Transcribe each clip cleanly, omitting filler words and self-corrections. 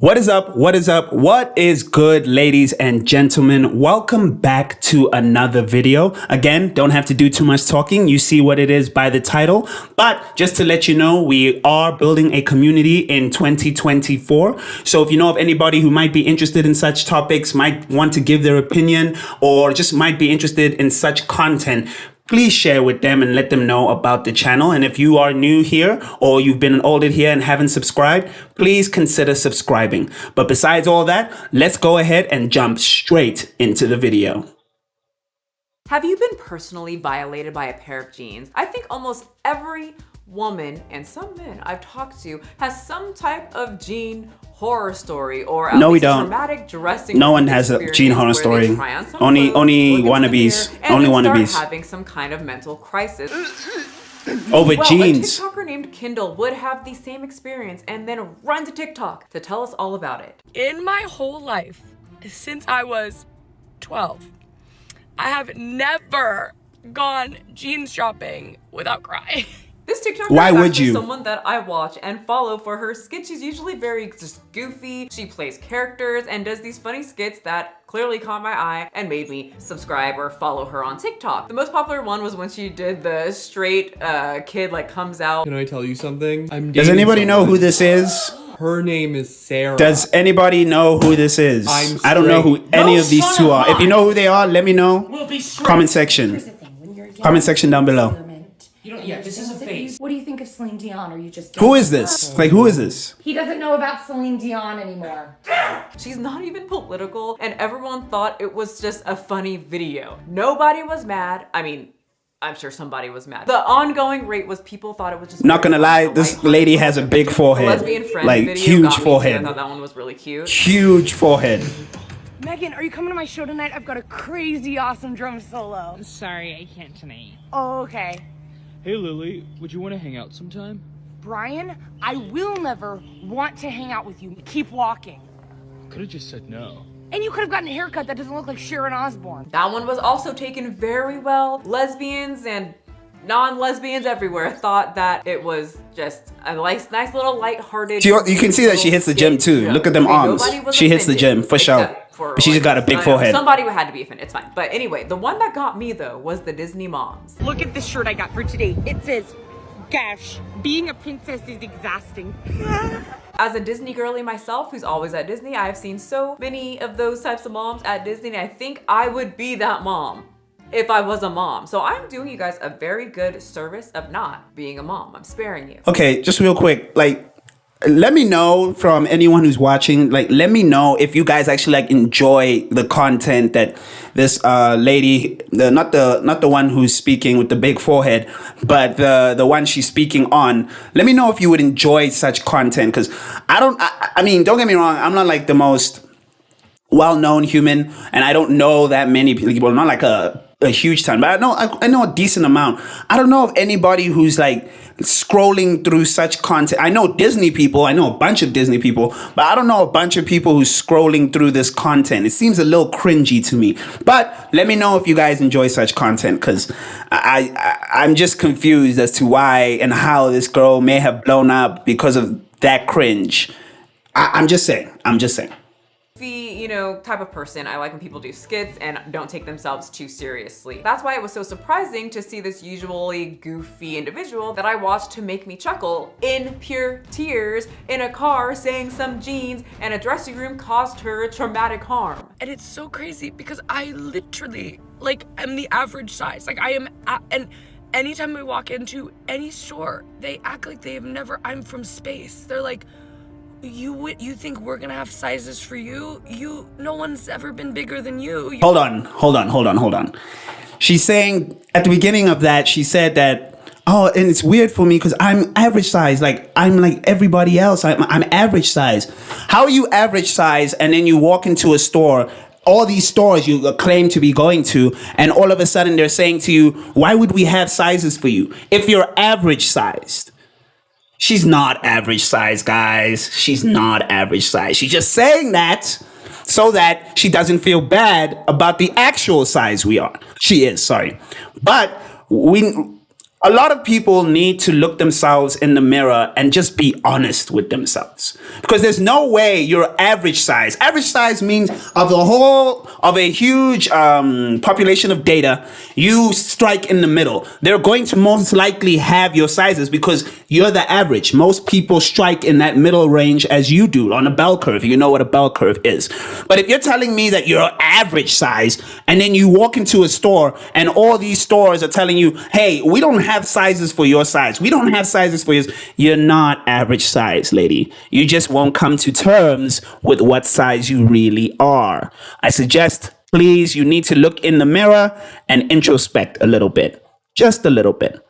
What is up? What is up? What is good, ladies and gentlemen? Welcome back to another video. Again, don't have to do too much talking. You see what it is by the title. But just to let you know, we are building a community in 2024. So if you know of anybody who might be interested in such topics, might want to give their opinion, or just might be interested in such content, please share with them and let them know about the channel. And if you are new here or you've been enrolled here and haven't subscribed, please consider subscribing. But besides all that, let's go ahead and jump straight into the video. Have you been personally violated by a pair of jeans? I think almost every woman and some men I've talked to has some type of jean horror story or at least traumatic dressing. No one has a jean horror story. Only wannabes. Only wannabes. Having some kind of mental crisis. Over jeans. A TikToker named Kindle would have the same experience and then run to TikTok to tell us all about it. In my whole life, since I was 12, I have never gone jeans shopping without crying. This TikToker Why is would actually you? someone that I watch and follow for her skits. She's usually very just goofy. She plays characters and does these funny skits that clearly caught my eye and made me subscribe or follow her on TikTok. The most popular one was when she did the straight kid like comes out. Can I tell you something? Does anybody know who this is? Her name is Sarah. Does anybody know who this is? I don't know who any of these two are. If you know who they are, let me know. Comment section. Comment section down below. Yeah, this is a face. What do you think of Celine Dion? Or you just Who is this? Like, who is this? He doesn't know about Celine Dion anymore. She's not even political and everyone thought it was just a funny video. Nobody was mad. I mean, I'm sure somebody was mad. The ongoing rate was people thought it was just— Not gonna lie, this lady has a big forehead. Lesbian friend Like, video huge got me forehead. too. I thought that one was really cute. Huge forehead. Megan, are you coming to my show tonight? I've got a crazy awesome drum solo. Sorry, I can't tonight. Oh, okay. Hey Lily, would you want to hang out sometime? Brian, I will never want to hang out with you. Keep walking. Could have just said no. And you could have gotten a haircut that doesn't look like Sharon Osbourne. That one was also taken very well. Lesbians and non-lesbians everywhere thought that it was just a nice little lighthearted— You can see that she hits the gym too. Look at them arms. She hits the gym for sure. But she's had a big forehead. Somebody had to be offended. It's fine. But anyway, the one that got me though was the Disney moms. Look at this shirt I got for today. It says, "Gosh, being a princess is exhausting." As a Disney girly myself, who's always at Disney, I've seen so many of those types of moms at Disney, and I think I would be that mom if I was a mom. So I'm doing you guys a very good service of not being a mom. I'm sparing you. Okay, just real quick, like, let me know from anyone who's watching, like, let me know if you guys actually like enjoy the content that this lady, not the one who's speaking with the big forehead, but the one she's speaking on. Let me know if you would enjoy such content, because I mean, don't get me wrong, I'm not like the most well-known human, and I don't know that many people, not like a huge ton, but I know a decent amount. I don't know of anybody who's like scrolling through such content. I know Disney people, I know a bunch of Disney people, but I don't know a bunch of people who's scrolling through this content. It seems a little cringy to me, but let me know if you guys enjoy such content, because I'm just confused as to why and how this girl may have blown up because of that cringe. I'm just saying. You know, type of person. I like when people do skits and don't take themselves too seriously. That's why it was so surprising to see this usually goofy individual that I watched to make me chuckle in pure tears in a car saying some jeans and a dressing room caused her traumatic harm. And it's so crazy because I literally, like, am the average size. Like, I am, and anytime we walk into any store, they act like they have never— I'm from space. They're like, you think we're gonna have sizes for you? No one's ever been bigger than you. Hold on. She's saying at the beginning of that, she said that, oh, and it's weird for me because I'm average size. Like, I'm like everybody else. I'm average size. How are you average size? And then you walk into a store, all these stores you claim to be going to, and all of a sudden they're saying to you, why would we have sizes for you if you're average sized? She's not average size, guys. She's not average size. She's just saying that so that she doesn't feel bad about the actual size we are. She is, sorry. But A lot of people need to look themselves in the mirror and just be honest with themselves. Because there's no way you're average size. Average size means of a huge population of data, you strike in the middle. They're going to most likely have your sizes because you're the average. Most people strike in that middle range as you do on a bell curve. You know what a bell curve is. But if you're telling me that you're average size and then you walk into a store and all these stores are telling you, hey, we don't have sizes for your size. We don't have sizes for yours. You're not average size, lady. You just won't come to terms with what size you really are. I suggest, please, you need to look in the mirror and introspect a little bit. Just a little bit.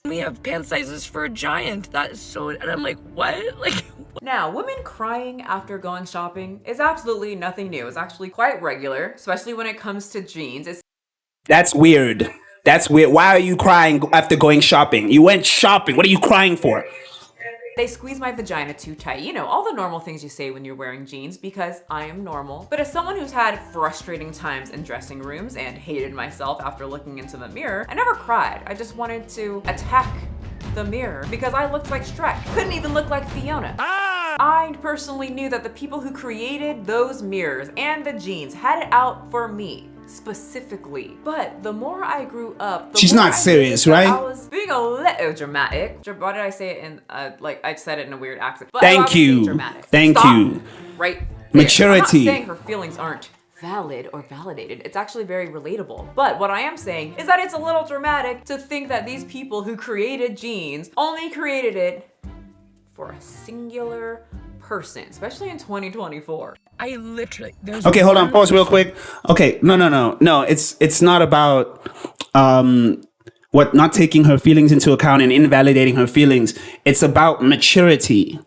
We have pant sizes for a giant. That is so, and I'm like, what? Like, Now, women crying after going shopping is absolutely nothing new. It's actually quite regular, especially when it comes to jeans. That's weird. That's weird. Why are you crying after going shopping? You went shopping. What are you crying for? They squeeze my vagina too tight. You know, all the normal things you say when you're wearing jeans because I am normal. But as someone who's had frustrating times in dressing rooms and hated myself after looking into the mirror, I never cried. I just wanted to attack the mirror because I looked like Shrek. Couldn't even look like Fiona. I personally knew that the people who created those mirrors and the jeans had it out for me. Specifically, but the more I grew up, She's not serious, right? I was being a little dramatic. Why did I say it in like I said it in a weird accent? But Thank I was being you. dramatic. Thank Stop you. Right. there. Maturity. I'm not saying her feelings aren't valid or validated. It's actually very relatable. But what I am saying is that it's a little dramatic to think that these people who created jeans only created it for a singular person, especially in 2024. I literally, there's Okay, hold on. one- Pause real quick. Okay, no. It's not about not taking her feelings into account and invalidating her feelings. It's about maturity.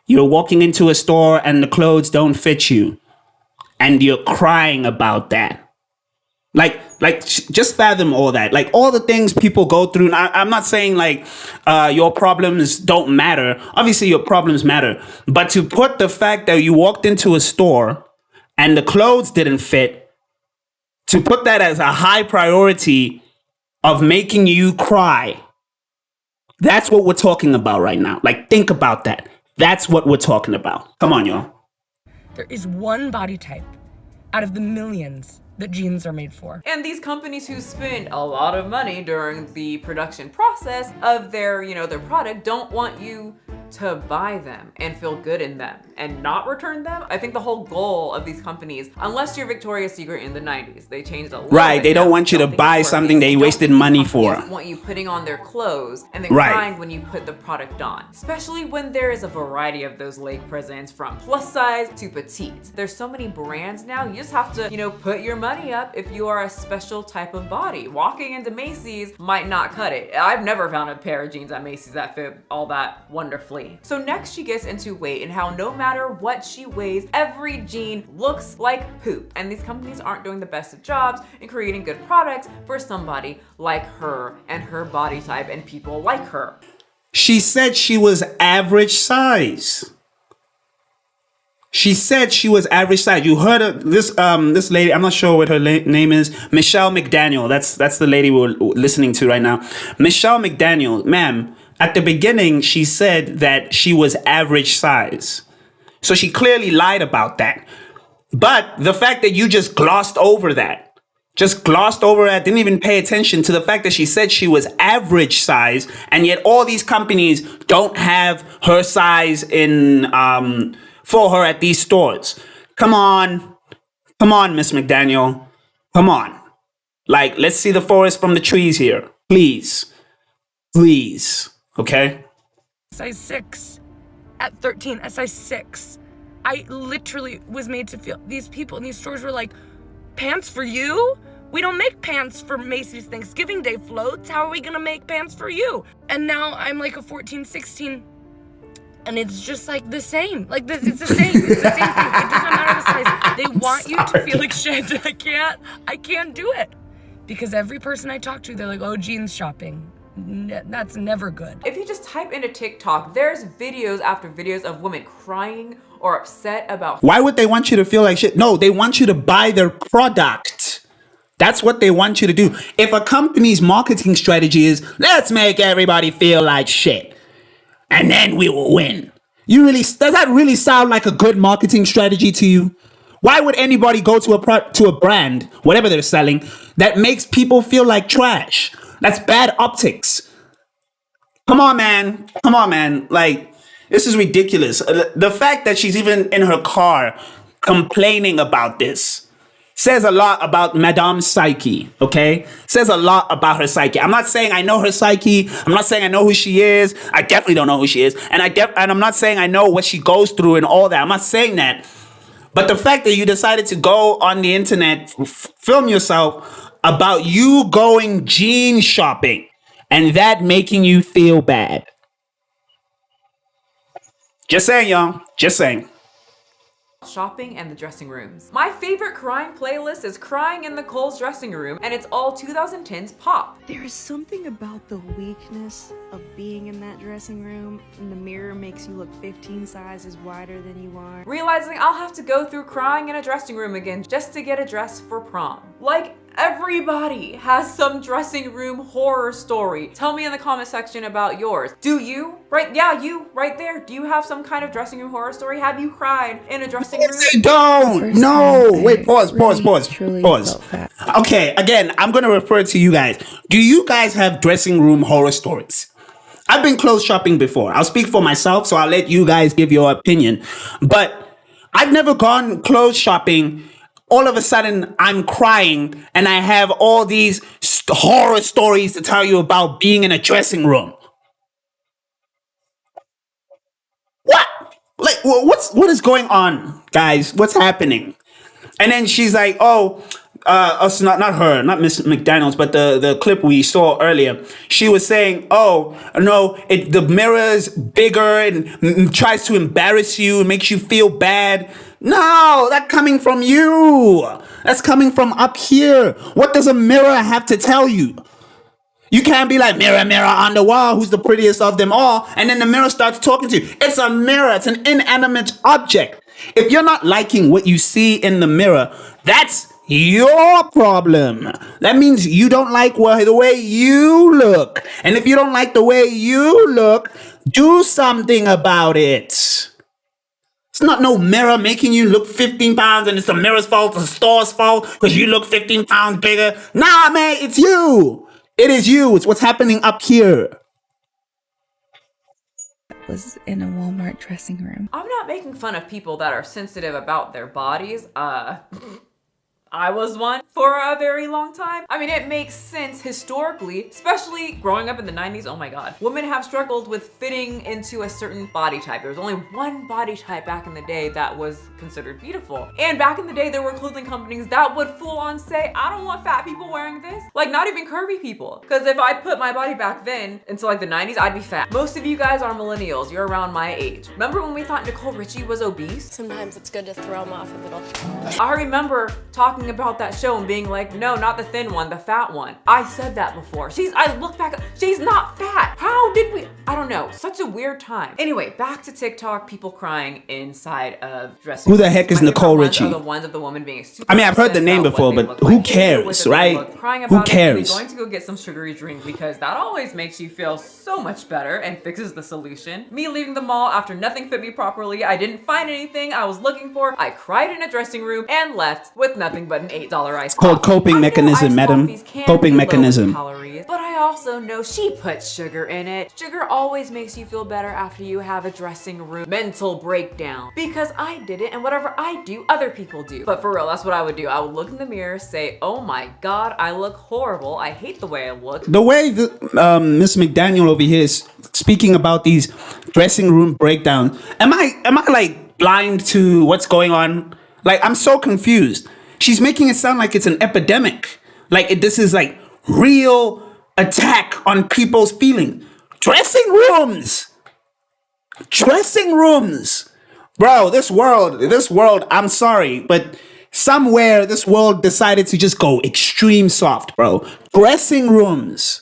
You're walking into a store and the clothes don't fit you, and you're crying about that. Just fathom all that. Like all the things people go through. And I'm not saying like your problems don't matter. Obviously, your problems matter. But to put the fact that you walked into a store and the clothes didn't fit, to put that as a high priority of making you cry, that's what we're talking about right now. Like, think about that. That's what we're talking about. Come on, y'all. There is one body type out of the millions that jeans are made for. And these companies who spend a lot of money during the production process of their, their product don't want you to buy them and feel good in them and not return them. I think the whole goal of these companies, unless you're Victoria's Secret in the 90s, they changed a lot. Right, they don't want you to buy something they wasted money for. Want you putting on their clothes and then Right. crying when you put the product on. Especially when there is a variety of those leg presents from plus size to petite. There's so many brands now, you just have to, put your money up if you are a special type of body. Walking into Macy's might not cut it. I've never found a pair of jeans at Macy's that fit all that wonderfully. So next she gets into weight and how no matter what she weighs, every jean looks like poop. And these companies aren't doing the best of jobs in creating good products for somebody like her and her body type and people like her. She said she was average size. She said she was average size. You heard of this lady, I'm not sure what her name is, Michelle McDaniel. That's the lady we're listening to right now. Michelle McDaniel, ma'am, at the beginning, she said that she was average size. So she clearly lied about that. But the fact that you just glossed over that, didn't even pay attention to the fact that she said she was average size, and yet all these companies don't have her size in for her at these stores. Come on, Miss McDaniel. Come on. Like, let's see the forest from the trees here. Please. Okay? Size 6. At 13, a size 6. I literally was made to feel, these people in these stores were like, pants for you? We don't make pants for Macy's Thanksgiving Day floats. How are we gonna make pants for you? And now I'm like a 14, 16, and it's just like the same. Like this, it's the same. It's the same thing. It doesn't matter the size. They want you to feel like shit. I can't do it. Because every person I talk to, they're like, oh, jeans shopping. That's never good. If you just type into TikTok, there's videos after videos of women crying or upset about. Why would they want you to feel like shit? No, they want you to buy their product. That's what they want you to do. If a company's marketing strategy is, let's make everybody feel like shit, and then we will win. Does that really sound like a good marketing strategy to you? Why would anybody go to a brand, whatever they're selling, that makes people feel like trash? That's bad optics. Come on, man. Come on, man. Like, this is ridiculous. The fact that she's even in her car complaining about this says a lot about Madame's psyche, okay? Says a lot about her psyche. I'm not saying I know her psyche. I'm not saying I know who she is. I definitely don't know who she is. And I'm not saying I know what she goes through and all that. I'm not saying that. But the fact that you decided to go on the internet, film yourself about you going jean shopping and that making you feel bad. Just saying, y'all. Just saying. Shopping and the dressing rooms. My favorite crying playlist is Crying in Nicole's Dressing Room, and it's all 2010s pop. There's something about the weakness of being in that dressing room, and the mirror makes you look 15 sizes wider than you are. Realizing I'll have to go through crying in a dressing room again just to get a dress for prom. Like, everybody has some dressing room horror story. Tell me in the comment section about yours. Do you? Right? Yeah, you right there. Do you have some kind of dressing room horror story? Have you cried in a dressing room? They don't. No. Wait, pause. Okay, again, I'm going to refer to you guys. Do you guys have dressing room horror stories? I've been clothes shopping before. I'll speak for myself, so I'll let you guys give your opinion. But I've never gone clothes shopping. All of a sudden, I'm crying, and I have all these horror stories to tell you about being in a dressing room. What? Like, what is going on, guys? What's happening? And then she's like, it's not her, not Miss McDaniels, but the clip we saw earlier. She was saying, oh, no, the mirror is bigger and tries to embarrass you and makes you feel bad. No, that's coming from you. That's coming from up here. What does a mirror have to tell you? You can't be like, mirror, mirror on the wall, who's the prettiest of them all? And then the mirror starts talking to you. It's a mirror. It's an inanimate object. If you're not liking what you see in the mirror, that's your problem. That means you don't like the way you look. And if you don't like the way you look, do something about it. It's not no mirror making you look 15 pounds and it's the mirror's fault, the store's fault, because you look 15 pounds bigger. Nah, man, it's you. It is you. It's what's happening up here. Was in a Walmart dressing room. I'm not making fun of people that are sensitive about their bodies. I was one for a very long time. I mean, it makes sense historically, especially growing up in the 90s. Oh my God. Women have struggled with fitting into a certain body type. There was only one body type back in the day that was considered beautiful. And back in the day, there were clothing companies that would full on say, I don't want fat people wearing this. Like, not even curvy people. Because if I put my body back then into like the 90s, I'd be fat. Most of you guys are millennials. You're around my age. Remember when we thought Nicole Richie was obese? Sometimes it's good to throw them off a little. I remember talking about that show and being like, no, not the thin one, the fat one. I said that before. I looked back, she's not fat. How did we? I don't know. Such a weird time. Anyway, back to TikTok, people crying inside of dressing Who the rooms. heck is My Nicole favorite Richie? ones are the ones of the woman being super I mean, I've heard the upset name about before, what they but look who like. cares, With the right? look, crying Who about it, cares? and going to go get some sugary drink because that always makes you feel so much better and fixes the solution. Me leaving the mall after nothing fit me properly. I didn't find anything I was looking for. I cried in a dressing room and left with nothing but an $8 ice Called coffee. coping I know mechanism, iced madam. coffees can Coping be low in mechanism. calories, but I also know she puts sugar in it. Sugar always makes you feel better after you have a dressing room mental breakdown. Because I did it, and whatever I do, other people do. But for real, that's what I would do. I would look in the mirror, say, oh my God, I look horrible. I hate the way I look. The way Miss McDaniel over here is speaking about these dressing room breakdowns, am I like blind to what's going on? Like, I'm so confused. She's making it sound like it's an epidemic. Like this is like real attack on people's feelings. Dressing rooms. Bro, this world, I'm sorry, but somewhere this world decided to just go extreme soft, bro. Dressing rooms.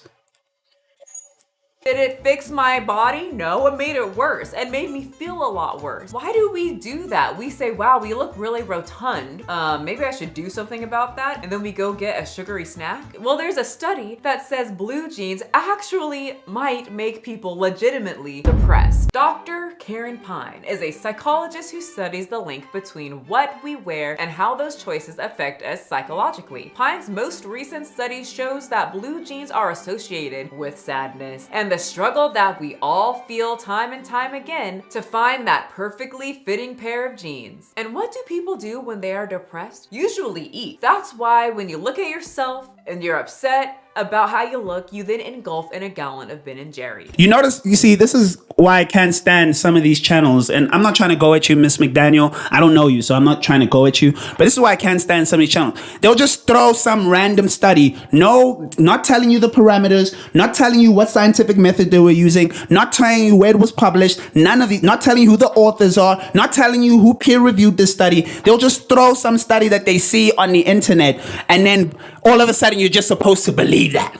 Did it fix my body? No, it made it worse and made me feel a lot worse. Why do we do that? We say, wow, we look really rotund. Maybe I should do something about that. And then we go get a sugary snack. Well, there's a study that says blue jeans actually might make people legitimately depressed. Dr. Karen Pine is a psychologist who studies the link between what we wear and how those choices affect us psychologically. Pine's most recent study shows that blue jeans are associated with sadness and the struggle that we all feel time and time again to find that perfectly fitting pair of jeans. And what do people do when they are depressed? Usually eat. That's why when you look at yourself and you're upset about how you look, you then engulf in a gallon of Ben & Jerry's. You notice, you see, this is why I can't stand some of these channels. And I'm not trying to go at you, Miss McDaniel. I don't know you, so I'm not trying to go at you. But this is why I can't stand some of these channels. They'll just throw some random study. No, not telling you the parameters, not telling you what scientific method they were using, not telling you where it was published, none of these, not telling you who the authors are, not telling you who peer reviewed this study. They'll just throw some study that they see on the internet. And then all of a sudden you're just supposed to believe that.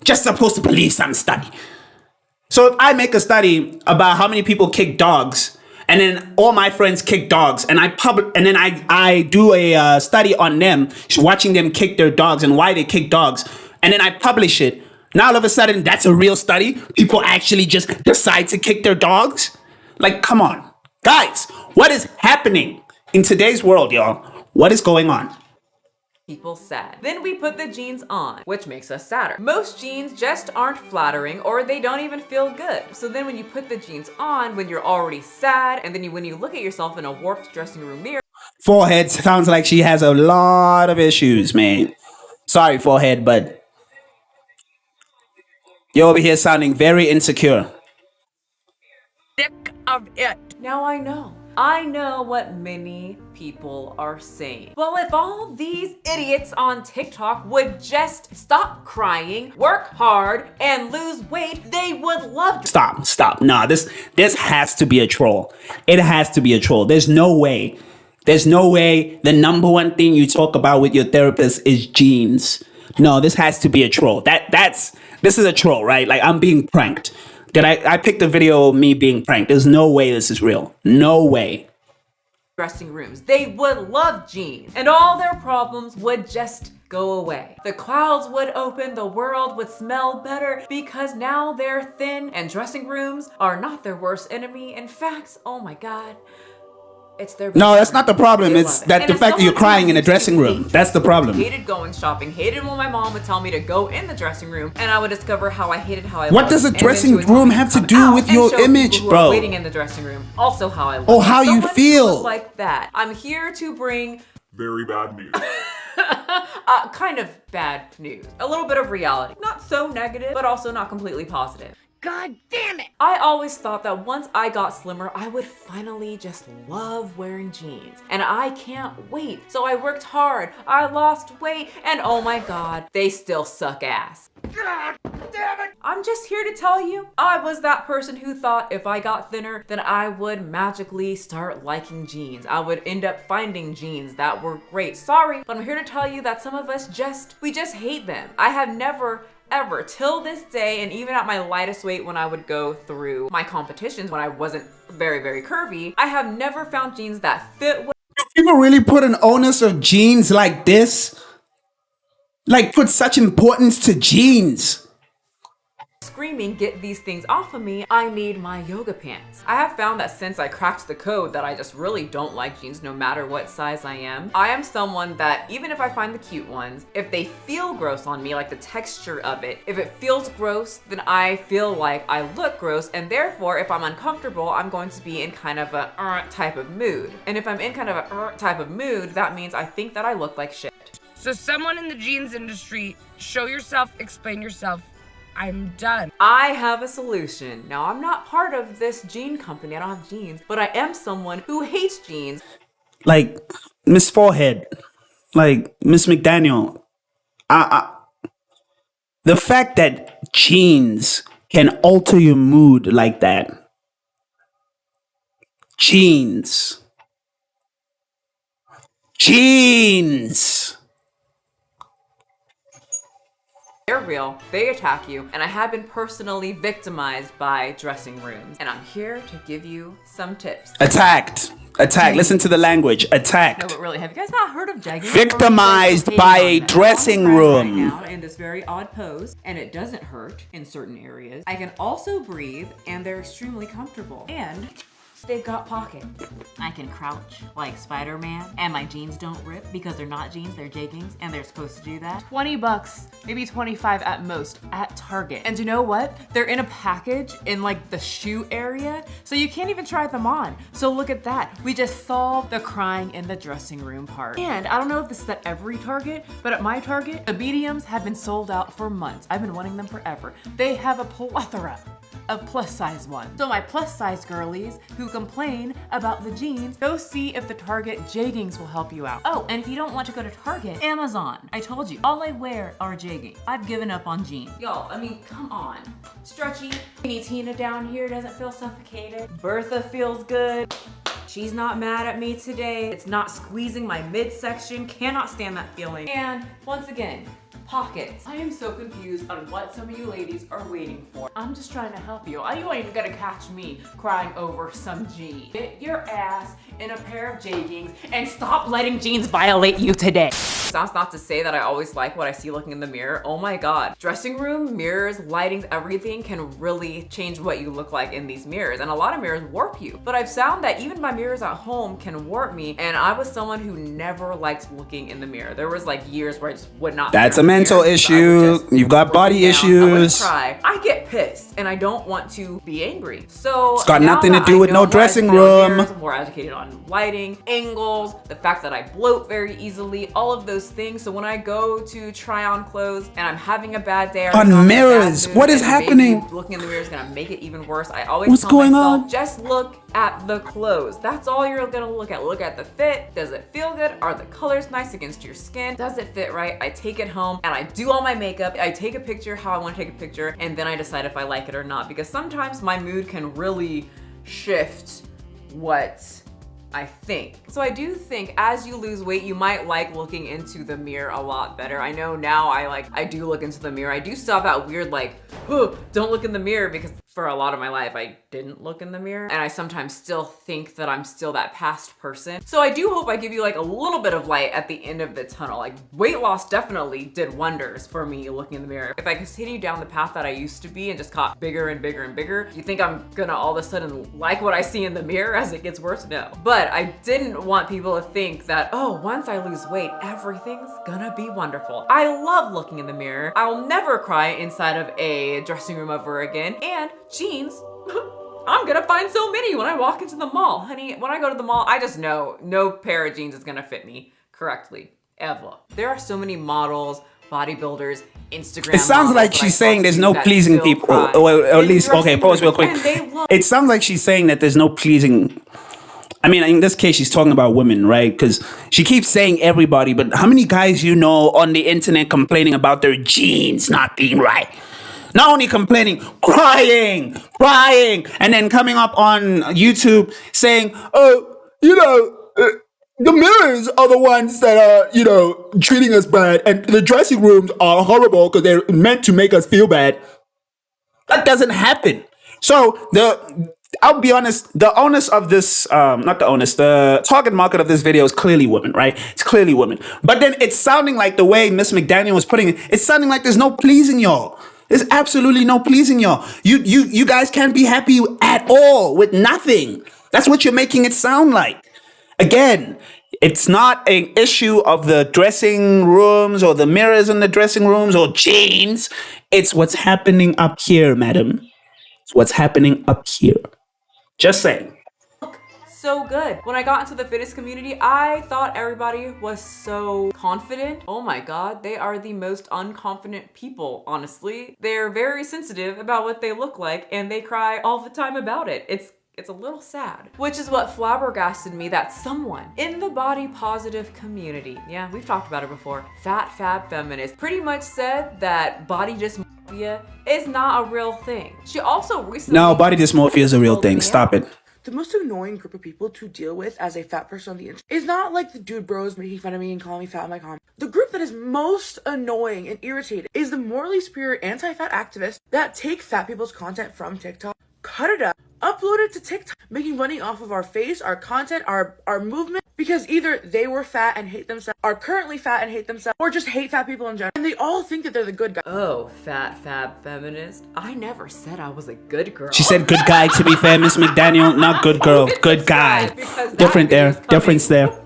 Just supposed to believe some study. So if I make a study about how many people kick dogs, and then all my friends kick dogs, and I do a study on them, watching them kick their dogs and why they kick dogs, and then I publish it. Now all of a sudden that's a real study. People actually just decide to kick their dogs. Like, come on, guys, what is happening in today's world, y'all? What is going on? People sad. Then we put the jeans on, which makes us sadder. Most jeans just aren't flattering or they don't even feel good. So then when you put the jeans on, when you're already sad, and then when you look at yourself in a warped dressing room mirror, Forehead sounds like she has a lot of issues, man. Sorry, Forehead, but you're over here sounding very insecure. Sick of it. now I know what many people are saying. Well, if all these idiots on TikTok would just stop crying, work hard, and lose weight, they would love to. Stop. Nah, this has to be a troll. It has to be a troll. There's no way the number one thing you talk about with your therapist is jeans. No, this has to be a troll. This is a troll, right? Like, I'm being pranked. I picked a video of me being pranked. There's no way this is real. No way. Dressing rooms. They would love jeans, and all their problems would just go away. The clouds would open, the world would smell better because now they're thin, and dressing rooms are not their worst enemy. In fact, oh my God, it's their best No, that's friend. not the problem. They It's love it. that And the as fact that you're someone who crying in the used to dressing room. That's the problem. Hated going shopping, hated when my mom would tell me to go in the dressing room, and I would discover how I hated how I What looked. does a And then dressing she would tell room me to have to come do out with and your show image, people who bro? are waiting in the dressing room also how I look. Oh, how you Someone who feel. was like that. I'm here to bring very bad news. kind of bad news. A little bit of reality. Not so negative, but also not completely positive. God damn it! I always thought that once I got slimmer, I would finally just love wearing jeans. And I can't wait. So I worked hard, I lost weight, and oh my God, they still suck ass. God damn it! I'm just here to tell you, I was that person who thought if I got thinner, then I would magically start liking jeans. I would end up finding jeans that were great. Sorry, but I'm here to tell you that some of us we just hate them. I have never ever till this day, and even at my lightest weight when I would go through my competitions when I wasn't very, very curvy, I have never found jeans that fit well. People really put an onus of jeans like this? Like, put such importance to jeans? Screaming, get these things off of me, I need my yoga pants. I have found that since I cracked the code that I just really don't like jeans no matter what size I am. I am someone that even if I find the cute ones, if they feel gross on me, like the texture of it, if it feels gross, then I feel like I look gross, and therefore if I'm uncomfortable, I'm going to be in kind of a type of mood. And if I'm in kind of a type of mood, that means I think that I look like shit. So someone in the jeans industry, show yourself, explain yourself. I'm done. I have a solution. Now, I'm not part of this jean company. I don't have jeans, but I am someone who hates jeans. Like, Miss Forehead, like, Miss McDaniel, the fact that jeans can alter your mood like that. Jeans. They're real, they attack you, and I have been personally victimized by dressing rooms. And I'm here to give you some tips. Attacked. Listen to the language. Attacked. No, but really, have you guys not heard of jeggings? Victimized by a dressing room. Right now in this very odd pose, and it doesn't hurt in certain areas. I can also breathe, and they're extremely comfortable. And they've got pockets. I can crouch like Spider-Man, and my jeans don't rip because they're not jeans, they're jeggings, and they're supposed to do that. 20 bucks, maybe 25 at most at Target. And you know what? They're in a package in like the shoe area, so you can't even try them on. So look at that. We just solved the crying in the dressing room part. And I don't know if this is at every Target, but at my Target, the mediums have been sold out for months. I've been wanting them forever. They have a plethora of plus size ones. So my plus size girlies who complain about the jeans, go see if the Target jeggings will help you out. Oh, and if you don't want to go to Target, Amazon. I told you, all I wear are jeggings. I've given up on jeans. Y'all, I mean, come on. Stretchy. Tina down here doesn't feel suffocated. Bertha feels good. She's not mad at me today. It's not squeezing my midsection. Cannot stand that feeling. And once again, pockets. I am so confused on what some of you ladies are waiting for. I'm just trying to help you. You ain't even gonna catch me crying over some jeans. Get your ass in a pair of jeggings and stop letting jeans violate you today. Sounds not to say that I always like what I see looking in the mirror. Oh my God. Dressing room, mirrors, lightings, everything can really change what you look like in these mirrors. And a lot of mirrors warp you. But I've found that even my mirrors at home can warp me. And I was someone who never liked looking in the mirror. There was like years where I just would not. That's a mental issue. You've got body issues. I get pissed and I don't want to be angry. So it's got nothing to do with no dressing room. I'm more educated on lighting, angles, the fact that I bloat very easily, all of those things. So when I go to try on clothes and I'm having a bad day, on mirrors, what is happening? Looking in the mirror is gonna make it even worse. I always tell myself, just look at the clothes. That's all you're gonna look at. Look at the fit. Does it feel good? Are the colors nice against your skin? Does it fit right? I take it home and I do all my makeup. I take a picture how I want to take a picture, and then I decide if I like it or not, because sometimes my mood can really shift what I think. So I do think as you lose weight, you might like looking into the mirror a lot better. I know now I do look into the mirror. I do still have that weird like, oh, don't look in the mirror, because for a lot of my life, I didn't look in the mirror. And I sometimes still think that I'm still that past person. So I do hope I give you like a little bit of light at the end of the tunnel. Like weight loss definitely did wonders for me looking in the mirror. If I continue down the path that I used to be and just got bigger and bigger and bigger, you think I'm gonna all of a sudden like what I see in the mirror as it gets worse? No. But I didn't want people to think that, oh, once I lose weight, everything's gonna be wonderful. I love looking in the mirror. I'll never cry inside of a dressing room ever again. And jeans, I'm gonna find so many when I walk into the mall. Honey, when I go to the mall, I just know no pair of jeans is gonna fit me correctly, ever. There are so many models, bodybuilders, Instagram. It sounds like she's saying there's no pleasing people. Or at least, okay, pause real quick. It sounds like she's saying that there's no pleasing. I mean, in this case, she's talking about women, right? Because she keeps saying everybody, but how many guys you know on the internet complaining about their jeans not being right? Not only complaining, crying, and then coming up on YouTube saying, oh, the mirrors are the ones that are, treating us bad, and the dressing rooms are horrible because they're meant to make us feel bad. That doesn't happen. So I'll be honest, the onus of this, the target market of this video is clearly women, right? It's clearly women. But then it's sounding like the way Miss McDaniel was putting it, it's sounding like there's no pleasing y'all. There's absolutely no pleasing y'all. You guys can't be happy at all with nothing. That's what you're making it sound like. Again, it's not an issue of the dressing rooms or the mirrors in the dressing rooms or jeans. It's what's happening up here, madam. It's what's happening up here. Just saying. So good. When I got into the fitness community, I thought everybody was so confident. Oh my God, they are the most unconfident people, honestly. They're very sensitive about what they look like and they cry all the time about it. It's a little sad, which is what flabbergasted me that someone in the body positive community, yeah, we've talked about it before, fat fab feminist, pretty much said that body dysmorphia is not a real thing. She also recently— No, body dysmorphia is a real thing. Stop it. The most annoying group of people to deal with as a fat person on the internet is not like the dude bros making fun of me and calling me fat in my comments. The group that is most annoying and irritating is the morally superior anti-fat activists that take fat people's content from TikTok, cut it up, upload it to TikTok, making money off of our face, our content, our movement, because either they were fat and hate themselves, are currently fat and hate themselves, or just hate fat people in general. And they all think that they're the good guy. Oh, fat feminist. I never said I was a good girl. She said good guy, to be fair, Miss McDaniel. Not good girl, good guy. Different there. Difference there.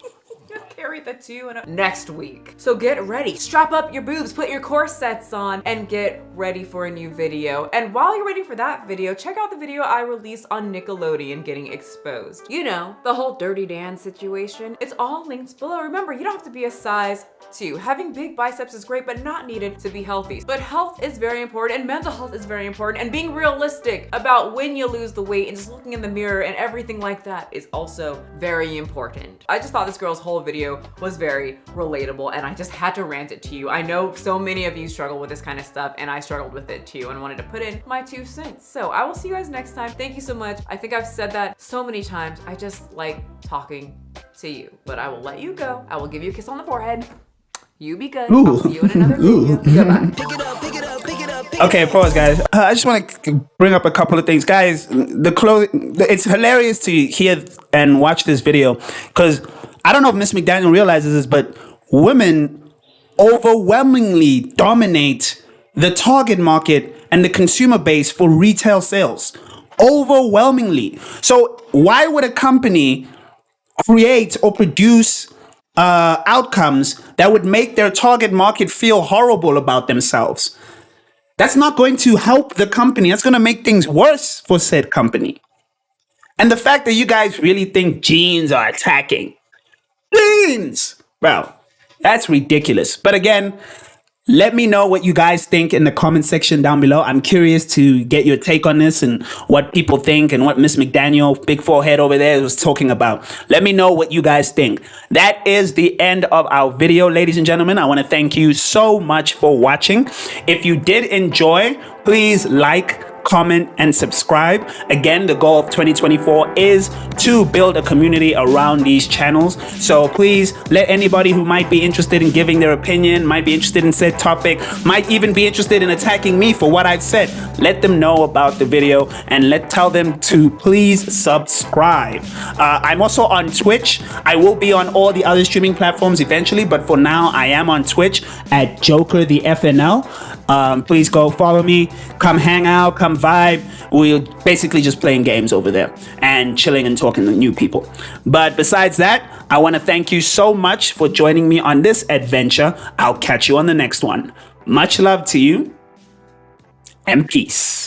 Carry the two next week. So get ready. Strap up your boobs, put your corsets on, and get ready for a new video. And while you're waiting for that video, check out the video I released on Nickelodeon getting exposed. You know, the whole Dirty Dan situation. It's all linked below. Remember, you don't have to be a size 2. Having big biceps is great, but not needed to be healthy. But health is very important, and mental health is very important, and being realistic about when you lose the weight and just looking in the mirror and everything like that is also very important. I just thought this girl's whole video was very relatable, and I just had to rant it to you. I know so many of you struggle with this kind of stuff, and I struggled with it too, and wanted to put in my 2 cents. So I will see you guys next time. Thank you so much. I think I've said that so many times. I just like talking to you, but I will let you go. I will give you a kiss on the forehead. You be good. I'll see you in another video. Goodbye. Okay, pause, guys. I just want to bring up a couple of things, guys. The clothing. It's hilarious to hear and watch this video because I don't know if Miss McDaniel realizes this, but women overwhelmingly dominate the target market and the consumer base for retail sales. Overwhelmingly. So why would a company create or produce outcomes that would make their target market feel horrible about themselves? That's not going to help the company. That's going to make things worse for said company. And the fact that you guys really think jeans are attacking. Jeans! Bro, that's ridiculous. But again, let me know what you guys think in the comment section down below. I'm curious to get your take on this and what people think and what Miss McDaniel, big forehead over there, was talking about. Let me know what you guys think. That is the end of our video, ladies and gentlemen. I want to thank you so much for watching. If you did enjoy, please like, comment, and subscribe. Again, the goal of 2024 is to build a community around these channels. So please let anybody who might be interested in giving their opinion, might be interested in said topic, might even be interested in attacking me for what I've said, let them know about the video and tell them to please subscribe. I'm also on Twitch. I will be on all the other streaming platforms eventually, but for now I am on Twitch at JokerTheFNL. Please go follow me, come hang out, come vibe. We're basically just playing games over there and chilling and talking to new people. But besides that, I want to thank you so much for joining me on this adventure. I'll catch you on the next one. Much love to you and peace.